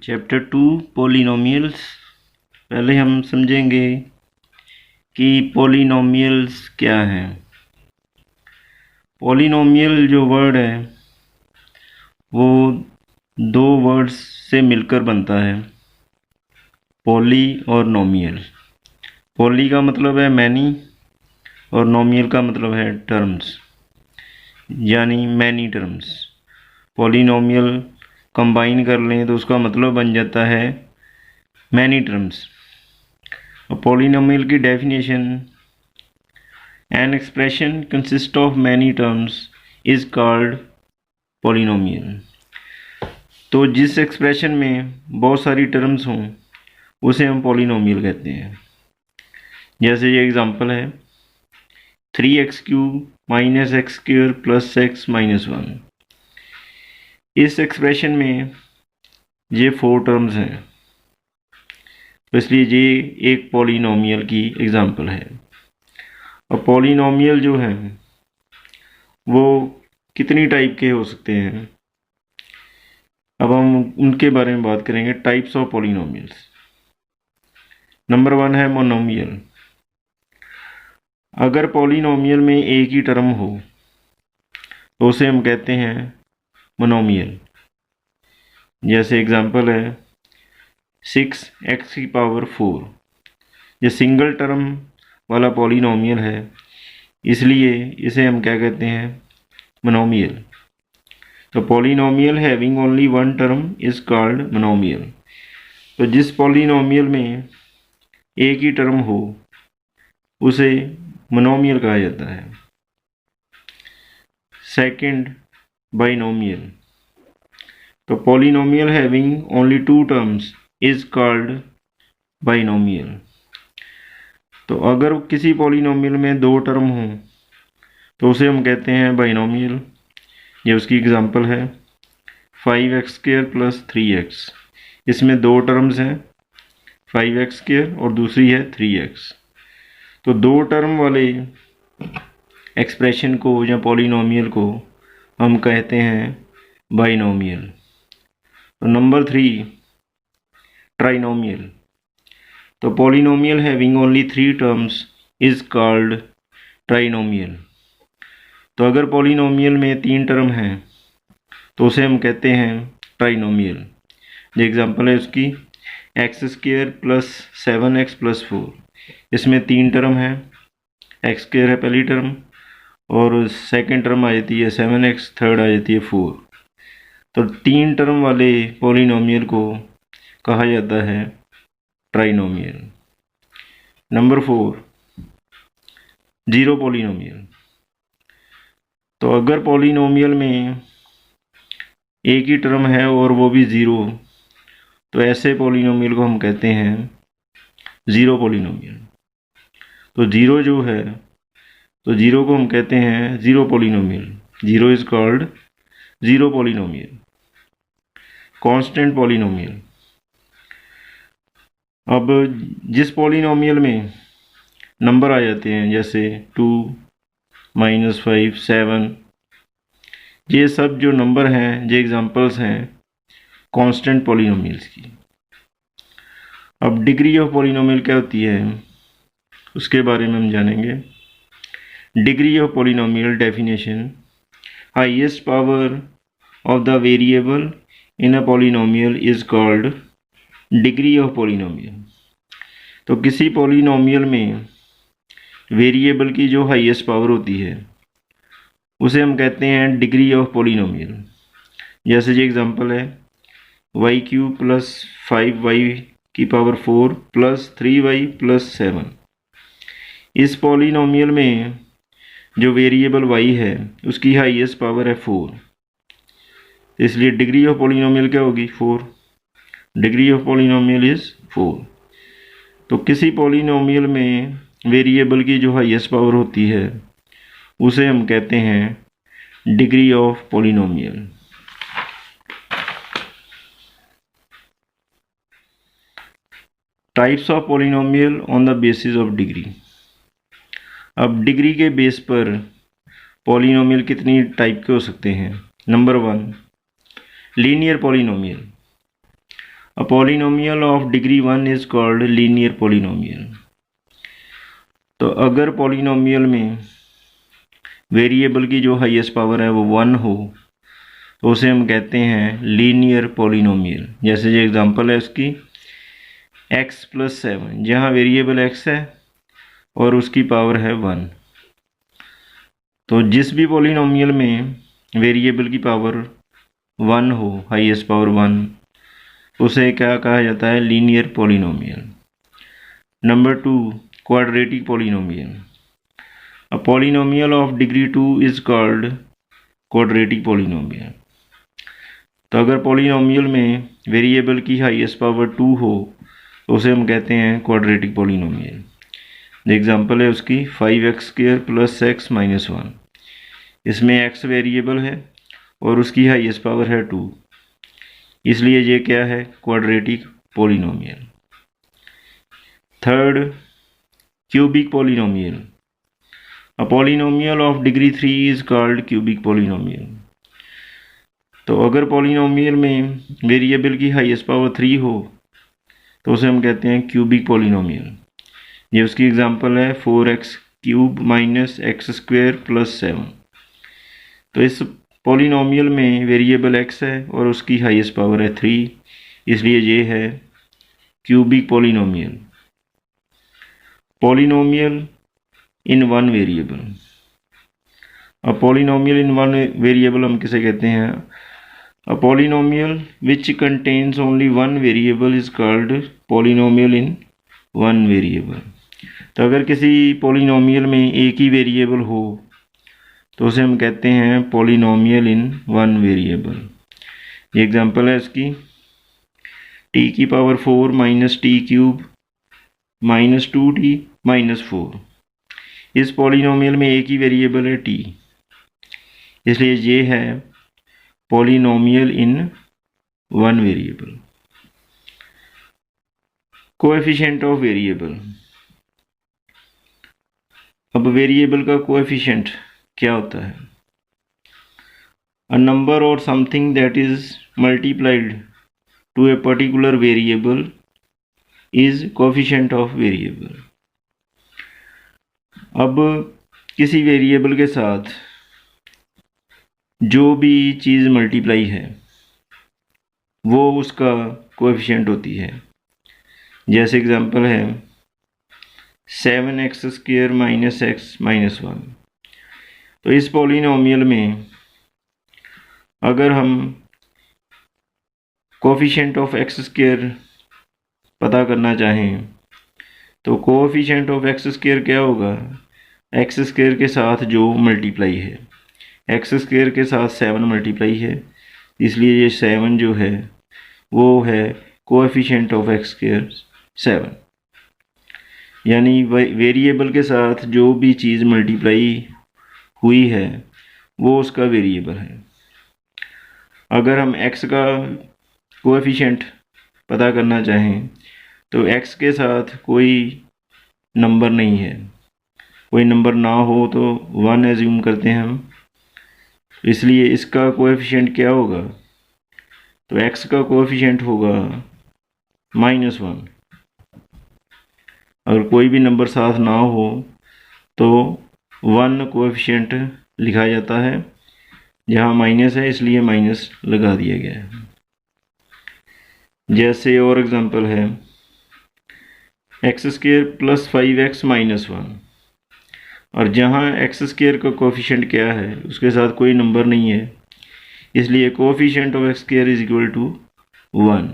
Chapter 2 polynomials. पहले हम समझेंगे कि पॉलिनोमियल्स क्या हैं। पॉलिनोमियल जो वर्ड है वो दो वर्ड्स से मिलकर बनता है, पॉली और नोमियल। पॉली का मतलब है मैनी और नोमियल का मतलब है टर्म्स, यानी मैनी टर्म्स। पॉलिनोमियल कंबाइन कर लें तो उसका मतलब बन जाता है मैनी टर्म्स। और पॉलिनोमियल की definition, an expression consist of many terms is called polynomial. तो जिस एक्सप्रेशन में बहुत सारी टर्म्स हों उसे हम पॉलिनोमियल कहते हैं। जैसे ये एग्जांपल है 3x³ minus x square plus x minus 1। इस एक्सप्रेशन में ये 4 टर्म्स हैं, तो इसलिए ये एक पॉलिनोमियल की एग्जांपल है। और पॉलिनोमियल जो हैं वो कितनी टाइप के हो सकते हैं, अब हम उनके बारे में बात करेंगे। Types of polynomials. नंबर 1 है मोनोमियल। अगर पॉलिनोमियल में एक ही टर्म हो तो उसे हम कहते हैं मोनोमियल। जैसे एग्जांपल है 6x⁴। ये सिंगल टर्म वाला पॉलिनोमियल है, इसलिए इसे हम क्या कहते हैं, मोनोमियल। तो polynomial having only one term is called monomial. तो जिस पॉलिनोमियल में एक ही टर्म हो उसे मोनोमियल कहा जाता है। Second, binomial. तो polynomial having only 2 terms is called binomial. तो अगर किसी पॉलिनोमियल में 2 टर्म हों तो उसे हम कहते हैं बाइनोमियल। ये उसकी एग्जांपल है 5x² प्लस 3x। इसमें 2 टर्म्स हैं, 5x² और दूसरी है 3x। तो 2 टर्म वाले एक्सप्रेशन को या पॉलिनोमियल को हम कहते हैं बाइनोमियल। तो नंबर 3, ट्राइनोमियल। तो polynomial having only 3 terms is called trinomial. तो अगर पॉलिनोमियल में 3 टर्म हैं तो उसे हम कहते हैं ट्राइनोमियल। जो एग्जांपल है उसकी x² प्लस 7x प्लस 4। इसमें 3 टर्म हैं, x² है पहली टर्म और सेकंड टर्म आ जाती है 7x, थर्ड आ जाती है 4। तो 3 टर्म वाले पॉलिनोमियल को कहा जाता है ट्राइनोमियल। Number 4, zero polynomial. तो अगर पॉलिनोमियल में एक ही टर्म है और वो भी ज़ीरो, तो ऐसे पॉलिनोमियल को हम कहते हैं ज़ीरो पॉलिनोमियल। तो ज़ीरो जो है, तो ज़ीरो को हम कहते हैं zero polynomial. Zero is called zero polynomial. Constant polynomial. अब जिस पॉलिनोमियल में नंबर आ जाते हैं जैसे 2, -5, 7, ये सब जो नंबर हैं, ये एग्जांपल्स हैं कांस्टेंट पॉलिनोमियल्स की। अब डिग्री ऑफ पॉलिनोमियल क्या होती है उसके बारे में हम जानेंगे। Degree of polynomial definition, highest power of the variable in a polynomial is called degree of polynomial. तो किसी पॉलिनोमियल में वेरिएबल की जो हाईएस्ट पावर होती है उसे हम कहते हैं डिग्री ऑफ पॉलिनोमियल। जैसे ये एग्जांपल है y³ plus 5y⁴ plus 3y plus 7। इस पॉलिनोमियल में जो वेरिएबल y है उसकी हाईएस्ट पावर है 4, इसलिए डिग्री ऑफ पॉलिनोमियल क्या होगी, 4। Degree of polynomial is 4। तो किसी पॉलिनोमियल में वेरिएबल की जो हाईएस्ट पावर होती है उसे हम कहते हैं degree of polynomial. Types of polynomial on the basis of degree. अब डिग्री के बेस पर पॉलिनोमियल कितनी टाइप के हो सकते हैं। Number 1, linear polynomial. A polynomial of degree 1 is called linear polynomial. तो अगर पॉलिनोमियल में वेरिएबल की जो हाईएस्ट पावर है वो 1 हो तो उसे हम कहते हैं लीनियर पॉलिनोमियल। जैसे जो एग्जांपल है उसकी x+7, जहाँ वेरिएबल x है और उसकी पावर है 1। तो जिस भी पॉलिनोमियल में वेरिएबल की पावर 1 हो, हाईएस्ट पावर 1, उसे क्या कहा जाता है? Linear polynomial. Number 2, quadratic polynomial. A polynomial of degree 2 is called quadratic polynomial. तो अगर पॉलिनोमियल में वेरिएबल की हाईएस्ट पावर 2 हो तो उसे हम कहते हैं क्वाड्रेटिक पॉलिनोमियल। एग्जांपल है उसकी 5x² + x - 1। इसमें x वेरिएबल है और उसकी हाईएस्ट पावर है 2, इसलिए ये क्या है? Quadratic polynomial. Third, cubic polynomial. A polynomial of degree 3 is called cubic polynomial. तो अगर पॉलिनोमियल में वेरिएबल की हाईएस्ट पावर 3 हो तो उसे हम कहते हैं क्यूबिक पॉलिनोमियल। ये उसकी एग्जांपल है 4x³ - x² + 7। तो इस पॉलिनोमियल में वेरिएबल x है और उसकी हाईएस्ट पावर है 3, इसलिए ये है cubic polynomial. Polynomial in one variable. अब पॉलिनोमियल इन वन वेरिएबल हम किसे कहते हैं? A polynomial which contains only one variable is called polynomial in one variable। तो अगर किसी पॉलिनोमियल में एक ही वेरिएबल हो तो उसे हम कहते हैं पॉलिनोमियल इन वन वेरिएबल। ये एग्जांपल है इसकी t⁴ - t³ - 2t - 4। इस पॉलिनोमियल में एक ही वेरिएबल है t, इसलिए ये है polynomial in one variable. Coefficient of variable. अब वेरिएबल का कोएफिशिएंट क्या होता है? अ नंबर और something that is multiplied to a particular variable is coefficient of variable. अब किसी वेरिएबल के साथ जो भी चीज़ मल्टीप्लाई है वो उसका कोएफिशिएंट होती है। जैसे एग्जांपल है 7x² - x - 1। तो इस पॉलिनोमियल में अगर हम कोएफिशिएंट ऑफ x² पता करना चाहें तो कोएफिशिएंट ऑफ x² क्या होगा? x² के साथ जो मल्टीप्लाई है, x² के साथ 7 मल्टीप्लाई है, इसलिए ये 7 जो है वो है कोएफिशिएंट ऑफ x², 7। यानी वेरिएबल के साथ जो भी चीज़ मल्टीप्लाई हुई है वो उसका वेरिएबल है। अगर हम x का कोएफिशिएंट पता करना चाहें तो x के साथ कोई नंबर नहीं है, कोई नंबर ना हो तो 1 एज्यूम करते हैं हम, इसलिए इसका कोएफिशिएंट क्या होगा? तो x का कोएफिशिएंट होगा -1। अगर कोई भी नंबर साथ ना हो तो 1 कोएफिशिएंट लिखा जाता है, जहाँ माइनस है इसलिए माइनस लगा दिया गया है। जैसे और एग्जांपल है x² + 5x - 1, और जहाँ x² का कोएफिशिएंट क्या है उसके साथ कोई नंबर नहीं है, इसलिए कोएफिशिएंट ऑफ x² = 1।